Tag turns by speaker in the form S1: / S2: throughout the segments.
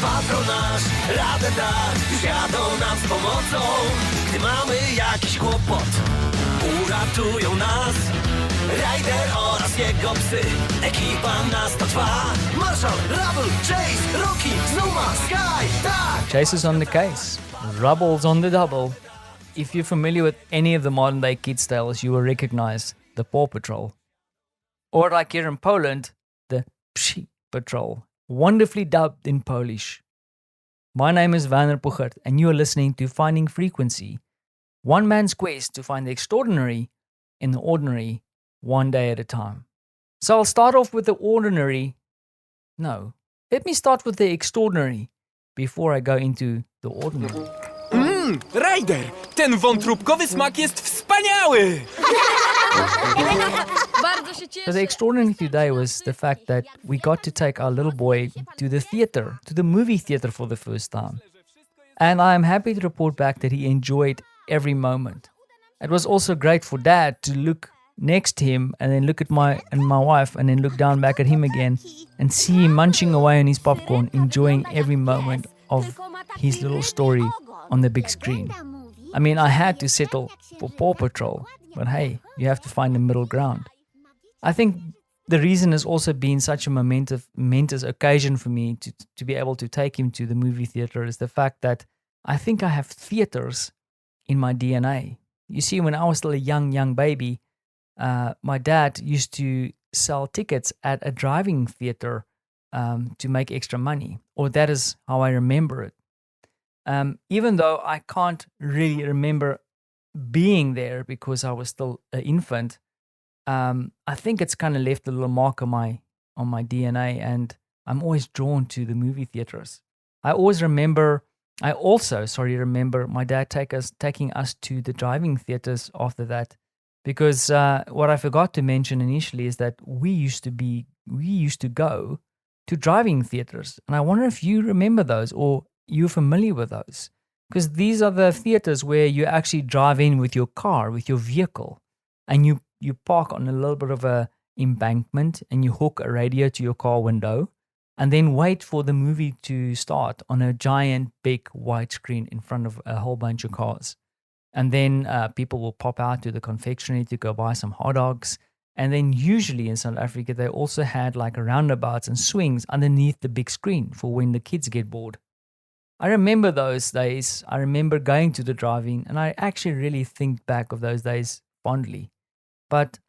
S1: Patrol nasz radę da, już jadą nam z pomocą. Gdy mamy jakiś kłopot, uratują nas Ryder oraz jego psy, ekipa nas to trwa. Marshall, Rubble, Chase, Rocky, Zuma, Sky, tak!
S2: Chase is on the case. Rubble's on the double. If you're familiar with any of the modern day kids tales, you will recognize the Paw Patrol. Or like here in Poland, the Psi Patrol, wonderfully dubbed in Polish. My name is Werner Puchert, and you are listening to Finding Frequency, one man's quest to find the extraordinary in the ordinary, one day at a time. So I'll start off with the ordinary. No, let me start with the extraordinary before I go into the ordinary.
S3: Ryder, ten wątróbkowy smak jest wspaniały!
S4: Bardzo się cieszę.
S2: So the extraordinary today was the fact that we got to take our little boy to the theater, to the movie theater for the first time. And I am happy to report back that he enjoyed every moment. It was also great for Dad to look next to him and then look at my wife and then look down back at him again and see him munching away on his popcorn, enjoying every moment of his little story on the big screen. I mean, I had to settle for Paw Patrol, but hey, you have to find a middle ground. I think the reason has also been such a momentous occasion for me to be able to take him to the movie theater is the fact that I think I have theaters in my DNA. You see, when I was still a young baby, my dad used to sell tickets at a driving theater to make extra money, or that is how I remember it. Even though I can't really remember being there because I was still an infant, I think it's kind of left a little mark on my DNA, and I'm always drawn to the movie theaters. I also remember my dad taking us to the driving theaters after that, because what I forgot to mention initially is that we used to go to driving theaters, and I wonder if you remember those or you're familiar with those, because these are the theaters where you actually drive in with your car, with your vehicle, and you park on a little bit of a embankment and you hook a radio to your car window and then wait for the movie to start on a giant big white screen in front of a whole bunch of cars. And then people will pop out to the confectionery to go buy some hot dogs. And then usually in South Africa, they also had like roundabouts and swings underneath the big screen for when the kids get bored. I remember those days. I remember going to the drive-in, and I actually really think back of those days fondly. But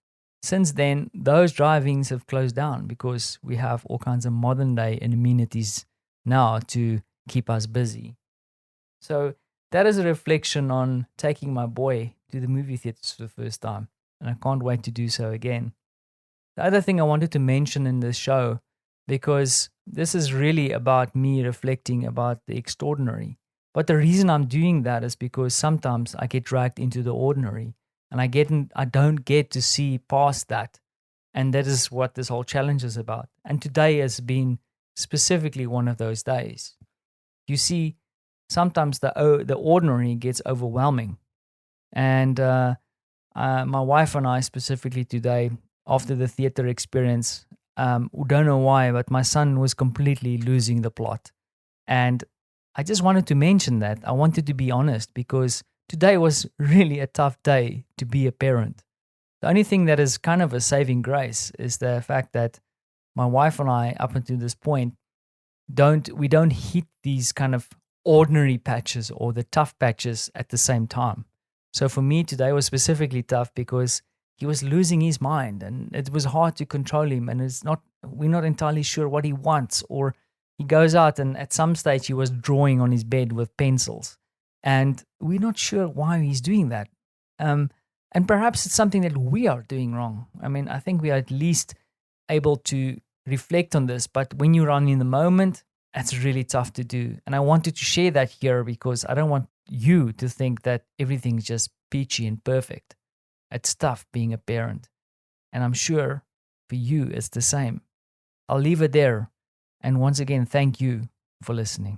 S2: since then, those drive-ins have closed down because we have all kinds of modern-day amenities now to keep us busy. So that is a reflection on taking my boy to the movie theaters for the first time, and I can't wait to do so again. The other thing I wanted to mention in this show, because this is really about me reflecting about the extraordinary. But the reason I'm doing that is because sometimes I get dragged into the ordinary, and I don't get to see past that. And that is what this whole challenge is about. And today has been specifically one of those days. You see, sometimes the ordinary gets overwhelming. And my wife and I specifically today, after the theater experience, don't know why, but my son was completely losing the plot. And I just wanted to mention that. I wanted to be honest because today was really a tough day to be a parent. The only thing that is kind of a saving grace is the fact that my wife and I, up until this point, we don't hit these kind of ordinary patches or the tough patches at the same time. So for me, today was specifically tough because he was losing his mind and it was hard to control him, and we're not entirely sure what he wants, or he goes out and at some stage he was drawing on his bed with pencils, and we're not sure why he's doing that. And perhaps it's something that we are doing wrong. I mean, I think we are at least able to reflect on this, but when you're on in the moment, that's really tough to do. And I wanted to share that here because I don't want you to think that everything's just peachy and perfect. It's tough being a parent. And I'm sure for you it's the same. I'll leave it there. And once again, thank you for listening.